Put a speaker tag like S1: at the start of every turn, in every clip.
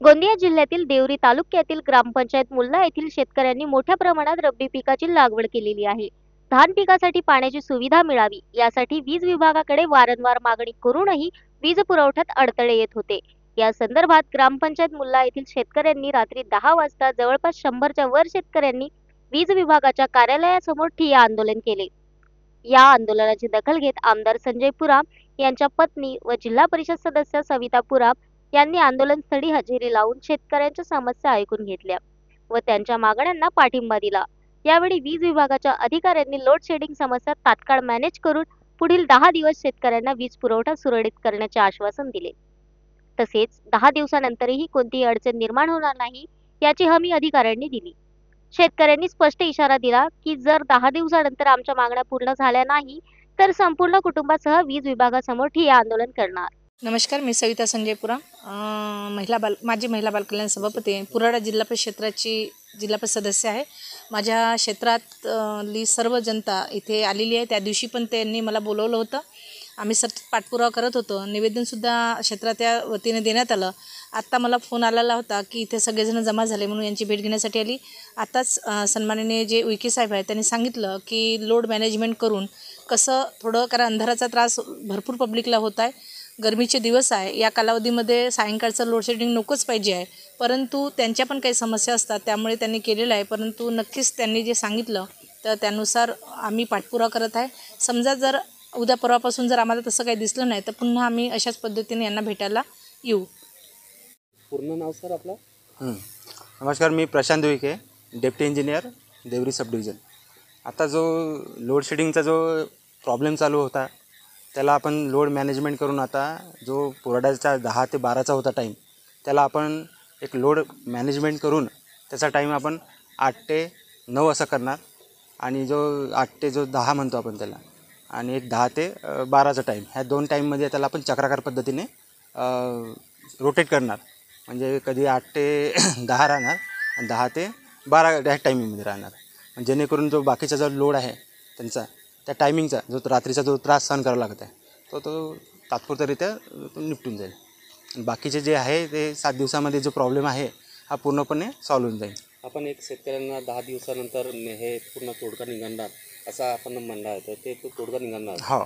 S1: गोंदिया जिल्ह्यातील देवरी तालुक्यातील ग्रामपंचायत मुल्ला येथील शेतकऱ्यांनी मोठ्या प्रमाणात रब्बी पिकाची लागवड केलेली आहे। धान पिकासाठी पाण्याची सुविधा मिळावी यासाठी वीज विभागाकडे वारंवार मागणी करूनही वीज पुरवठ्यात अडथळे येत होते। या संदर्भात ग्रामपंचायत मुल्ला येथील शेतकऱ्यांनी रात्री 10 वाजता जवळपास 100च्या वर शेतकऱ्यांनी वीज विभागाच्या कार्यालयासमोर ठिय्या आंदोलन केले। या आंदोलनाची दखल घेत आमदार संजय पुराम यांच्या पत्नी व जिल्हा परिषद सदस्य सविता पुराम यांनी आंदोलनस्थळी हजेरी लावून शेतकऱ्यांच्या समस्या ऐकून घेतल्या व त्यांच्या मागण्यांना पाठिंबा दिला। यावेळी वीज विभागाच्या अधिकाऱ्यांनी लोड शेडिंग समस्या तात्काळ मॅनेज करून पुढील 10 दिवस शेतकऱ्यांना वीज पुरवठा सुरळीत करण्याचे आश्वासन दिले। तसेच 10 दिवसानंतरही कोणतीही अडचण निर्माण होणार नाही याची हमी अधिकाऱ्यांनी दिली। शेतकऱ्यांनी स्पष्ट इशारा दिला की जर 10 दिवसानंतर आमच्या मागण्या पूर्ण झाल्या नाही तर संपूर्ण कुटुंबासह वीज विभागासमोर ठिय्या आंदोलन करणार।
S2: नमस्कार, मी सविता संजय पुराम, माजी महिला बालकल्याण सभापती आहे। पुराडा जिल्हा परिषद क्षेत्राची जिल्हा परिषद सदस्य आहे। माझ्या क्षेत्रातली सर्व जनता इथे आलेली आहे। त्या दिवशी पण त्यांनी मला बोलवलं होतं। आम्ही सतत पाठपुरावा करत होतो। निवेदनसुद्धा क्षेत्राच्या वतीने देण्यात आलं। आत्ता मला फोन आलेला होता की इथे सगळेजण जमा झाले म्हणून यांची भेट घेण्यासाठी आली। आताच सन्माननीय जे उईके साहेब आहेत त्यांनी सांगितलं की लोड मॅनेजमेंट करून कसं थोडं, कारण अंधाराचा त्रास भरपूर पब्लिकला होत आहे। गरमीचे दिवस आहे, या कालावधीमध्ये सायंकाळचं लोड शेडिंग नकोच पाहिजे आहे, परंतु त्यांच्या पण काही समस्या असतात त्यामुळे त्यांनी केलेलं आहे। परंतु नक्कीच त्यांनी जे सांगितलं तर त्यानुसार आम्ही पाठपुरावा करत आहे। समजा जर उद्या परवापासून जर आम्हाला तसं काही दिसलं नाही तर पुन्हा आम्ही अशाच पद्धतीने यांना भेटायला येऊ।
S3: पूर्ण नाव सर आपलं?
S4: नमस्कार, मी प्रशांत उईके, डेप्टी इंजिनियर, देवरी सब डिव्हिजन। आता जो लोड शेडिंगचा जो प्रॉब्लेम चालू होता त्याला आपण लोड मॅनेजमेंट करून आता जो पुराड्याचा 10 ते 12चा होता टाईम त्याला आपण एक लोड मॅनेजमेंट करून त्याचा टाईम आपण 8 ते 9 असा करणार आणि जो 8 ते जो 10 म्हणतो आपण त्याला, आणि एक 10 ते 12चा टाईम, ह्या 2 टाईममध्ये त्याला आपण चक्राकार पद्धतीने रोटेट करणार। म्हणजे कधी 8 ते 10 राहणार आणि 10 ते 12 ह्या टायमिंगमध्ये राहणार, जेणेकरून जो बाकीचा जो लोड आहे त्यांचा त्या टायमिंगचा जो रात्रीचा जो त्रास सहन करावा लागत आहे तो तात्पुरत्यारित्या निपटून जाईल। बाकीचे जे आहे ते 7 दिवसामध्ये जो प्रॉब्लेम आहे हा पूर्णपणे सॉल्व्ह होऊन जाईल।
S3: आपण एक शेतकऱ्यांना 10 दिवसानंतर हे पूर्ण तोडगा निघणार असं आपण म्हणलं आहे, तर ते तोडगा निघणार?
S4: हो,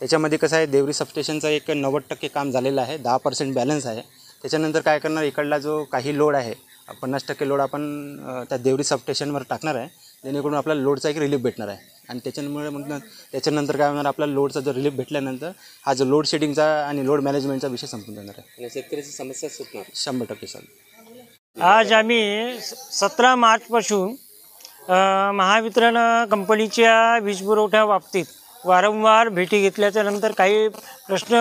S4: त्याच्यामध्ये कसं आहे, देवरी सबस्टेशनचं एक 90% काम झालेलं आहे, 10% बॅलन्स आहे। त्याच्यानंतर काय करणार, इकडला जो काही लोड आहे 50% लोड आपण त्या देवरी सबस्टेशनवर टाकणार आहे, जेणेकरून आपल्याला लोडचा एक रिलीफ भेटणार आहे। आणि त्याच्यानंतर काय होणार, आपल्याला लोडचा जो रिलीफ भेटल्यानंतर हा जो लोड शेडिंगचा आणि लोड मॅनेजमेंटचा विषय संपून जाणार आहे
S3: आणि शेतकऱ्याची समस्या सुटणार
S4: 100% सर।
S5: आज आम्ही 17 मार्चपासून महावितरण कंपनीच्या वीज पुरवठ्या बाबतीत वारंवार भेटी घेतल्याच्या नंतर काही प्रश्न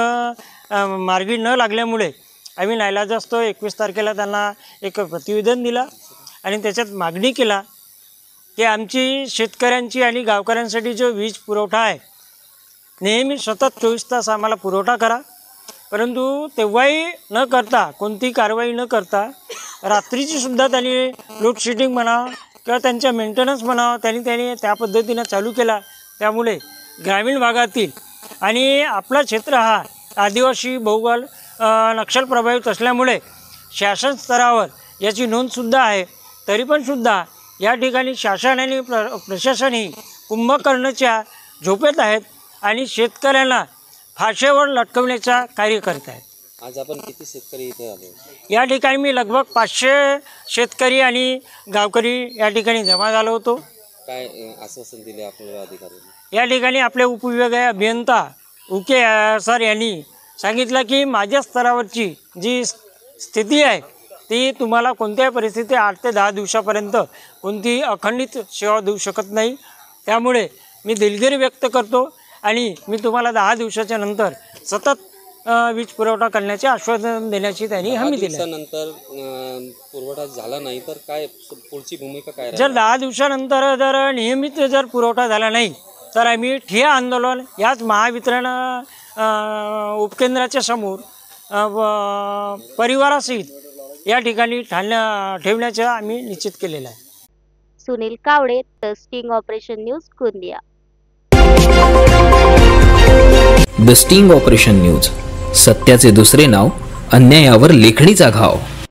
S5: मार्गी न लागल्यामुळे आम्ही नाईलाजास्तव 21 तारखेला त्यांना एक प्रतिवेदन दिला आणि त्याच्यात मागणी केला की आमची शेतकऱ्यांची आणि गावकऱ्यांसाठी जो वीज पुरवठा आहे नेहमी सतत 24 तास आम्हाला पुरवठा करा। परंतु तेव्हाही न करता, कोणती कारवाई न करता रात्रीची सुद्धा त्यांनी लोड शेडिंग म्हणावं किंवा त्यांच्या मेंटेनन्स म्हणावं त्यांनी त्या पद्धतीनं चालू केला। त्यामुळे ग्रामीण भागातील आणि आपला क्षेत्र हा आदिवासी बहुगल नक्षल प्रभावित असल्यामुळे शासन स्तरावर याची नोंदसुद्धा आहे, तरी पण सुद्धा या ठिकाणी शासन आणि प्रशासनही कुंभकर्णाच्या झोपेत आहेत आणि शेतकऱ्यांना फाशेवर लटकवण्याचा कार्य करत आहेत।
S3: आज आपण किती शेतकरी इथे आले?
S5: या ठिकाणी मी लगभग 500 शेतकरी आणि गावकरी या ठिकाणी जमा झालो होतो।
S3: काय आश्वासन दिले आपल्याला अधिकाऱ्यांनी?
S5: या ठिकाणी आपले उपविभागीय अभियंता उके सर यांनी सांगितलं की माझ्या स्तरावरची जी स्थिती आहे ती तुम्हाला कोणत्याही परिस्थितीत 8 ते 10 दिवसापर्यंत कोणतीही अखंडित सेवा देऊ शकत नाही। त्यामुळे मी दिलगिरी व्यक्त करतो आणि मी तुम्हाला 10 दिवसाच्या नंतर सतत वीज पुरवठा करण्याचे आश्वासन देण्याची त्यांनी हमी दिली।
S3: 10 दिवसानंतर पुरवठा झाला नाही तर काय पुढची भूमिका काय राहील?
S5: जर 10 दिवसानंतर जर नियमित जर पुरवठा झाला नाही तर आम्ही ठिय्या आंदोलन याच महावितरण उपकेंद्राच्या समोर परिवारासहित या ठिकाणी ठेवण्याचं आम्ही निश्चित केलेलं आहे।
S1: Sunil Kawade, the sting operation news, Gondia.
S6: The sting operation news, सत्याचे दुसरे नाव, अन्यायावर लेखणीचा घाव।